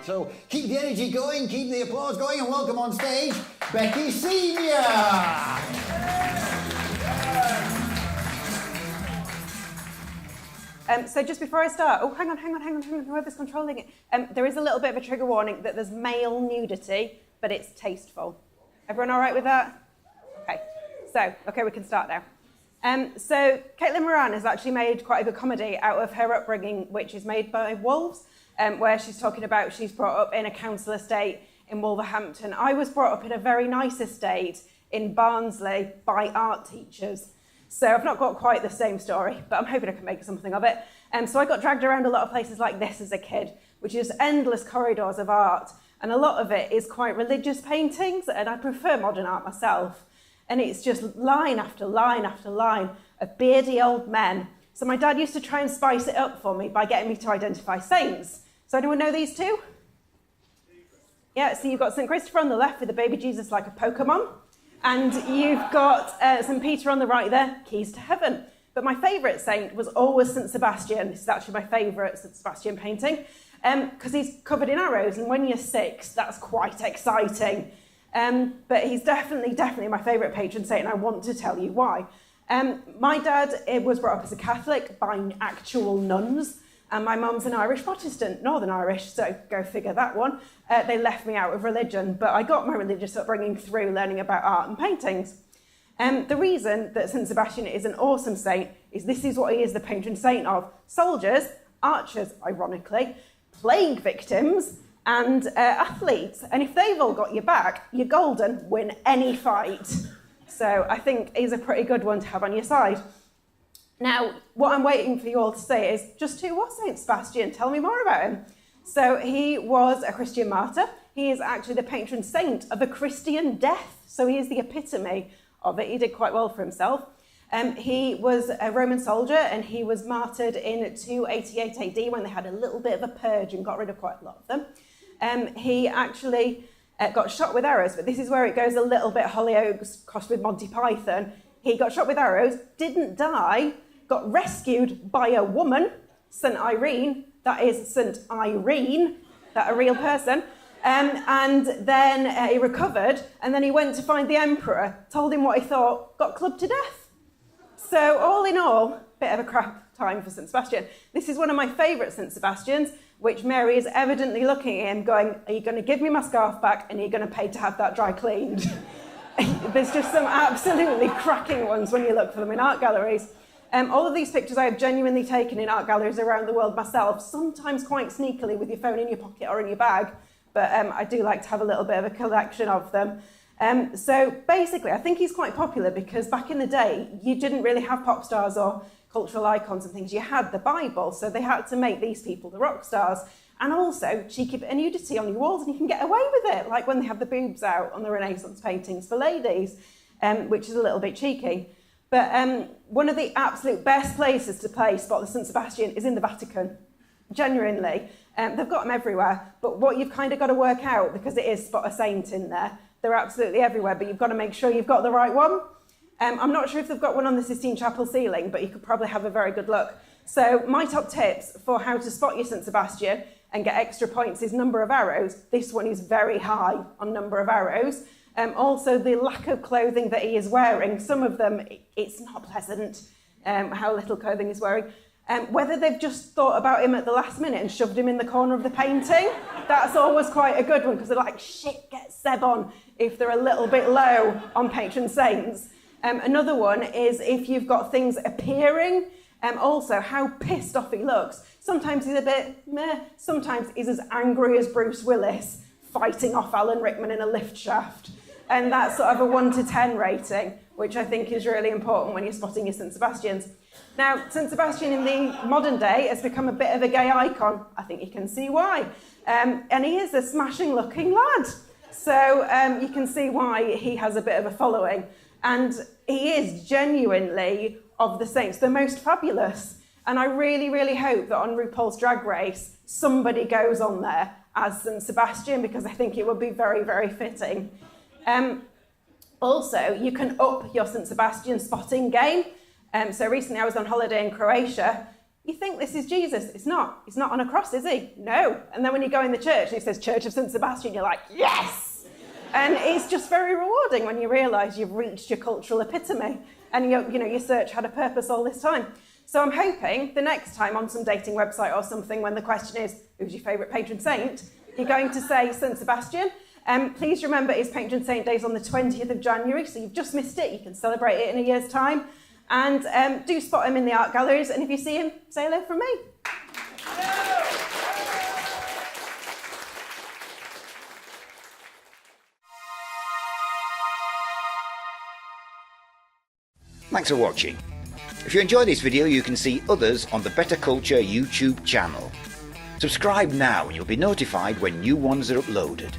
start. So keep the energy going, keep the applause going, and welcome on stage, Beckie Senior. So just before I start, hang on, whoever's controlling it. There is a little bit of a trigger warning that there's male nudity, but it's tasteful. Everyone all right with that? Okay, we can start now. So Caitlin Moran has actually made quite a good comedy out of her upbringing, which is Made by Wolves, where she's talking about she's brought up in a council estate in Wolverhampton. I was brought up in a very nice estate in Barnsley by art teachers. So I've not got quite the same story, but I'm hoping I can make something of it. So I got dragged around a lot of places like this as a kid, which is endless corridors of art. And a lot of it is quite religious paintings, and I prefer modern art myself. And it's just line after line after line of beardy old men. So my dad used to try and spice it up for me by getting me to identify saints. So anyone know these two? Yeah, so you've got St. Christopher on the left with the baby Jesus like a Pokemon. And you've got St. Peter on the right there, keys to heaven. But my favourite saint was always St. Sebastian. This is actually my favourite St. Sebastian painting, because he's covered in arrows, and when you're 6, that's quite exciting. But he's definitely my favourite patron saint, and I want to tell you why. My dad was brought up as a Catholic by actual nuns, and my mum's an Irish Protestant, Northern Irish, so go figure that one. They left me out of religion, but I got my religious upbringing through learning about art and paintings. The reason that St. Sebastian is an awesome saint is this is what he is the patron saint of: soldiers, archers, ironically, plague victims, and athletes. And if they've all got your back, you're golden, win any fight. So I think he's a pretty good one to have on your side. Now, what I'm waiting for you all to say is, just who was St. Sebastian? Tell me more about him. So he was a Christian martyr. He is actually the patron saint of a Christian death. So he is the epitome of it. He did quite well for himself. He was a Roman soldier, and he was martyred in 288 AD when they had a little bit of a purge and got rid of quite a lot of them. He actually got shot with arrows, but this is where it goes a little bit Hollyoaks crossed with Monty Python. He got shot with arrows, didn't die, got rescued by a woman, St. Irene, that is St. Irene, that a real person, and then he recovered, and then he went to find the emperor, told him what he thought, got clubbed to death. So all in all, bit of a crap time for St. Sebastian. This is one of my favourite St. Sebastians, which Mary is evidently looking at him going, are you going to give me my scarf back, and are you going to pay to have that dry cleaned? There's just some absolutely cracking ones when you look for them in art galleries. All of these pictures I have genuinely taken in art galleries around the world myself, sometimes quite sneakily with your phone in your pocket or in your bag, but I do like to have a little bit of a collection of them. So basically, I think he's quite popular because back in the day, you didn't really have pop stars or cultural icons and things. You had the Bible, so they had to make these people the rock stars. And also, cheeky bit of nudity on your walls, and you can get away with it, like when they have the boobs out on the Renaissance paintings for ladies, which is a little bit cheeky. But one of the absolute best places to play Spot the St. Sebastian is in the Vatican, genuinely. They've got them everywhere, but what you've kind of got to work out, because it is Spot a Saint in there, they're absolutely everywhere, but you've got to make sure you've got the right one. I'm not sure if they've got one on the Sistine Chapel ceiling, but you could probably have a very good look. So my top tips for how to spot your St. Sebastian and get extra points is number of arrows. This one is very high on number of arrows. Also, the lack of clothing that he is wearing. Some of them, it's not pleasant how little clothing he's wearing. Whether they've just thought about him at the last minute and shoved him in the corner of the painting, that's always quite a good one, because they're like, shit, get Seb on if they're a little bit low on patron saints. Another one is if you've got things appearing, also how pissed off he looks. Sometimes he's a bit meh, sometimes he's as angry as Bruce Willis fighting off Alan Rickman in a lift shaft. And that's sort of a 1 to 10 rating, which I think is really important when you're spotting your St. Sebastians. Now, St. Sebastian in the modern day has become a bit of a gay icon. I think you can see why. And he is a smashing looking lad. So you can see why he has a bit of a following. And he is genuinely, of the saints, the most fabulous. And I really, really hope that on RuPaul's Drag Race, somebody goes on there as St. Sebastian, because I think it would be very, very fitting. Also, you can up your St. Sebastian spotting game. So recently I was on holiday in Croatia. You think this is Jesus. It's not. He's not on a cross, is he? No. And then when you go in the church and it says Church of St. Sebastian, you're like, yes! And it's just very rewarding when you realise you've reached your cultural epitome and your search had a purpose all this time. So I'm hoping the next time on some dating website or something when the question is, who's your favourite patron saint? You're going to say St. Sebastian. Please remember his patron saint day is on the 20th of January, so you've just missed it. You can celebrate it in a year's time. And do spot him in the art galleries, and if you see him, say hello from me. Thanks for watching. If you enjoyed this video, you can see others on the Bettakultcha YouTube channel. Subscribe now and you'll be notified when new ones are uploaded.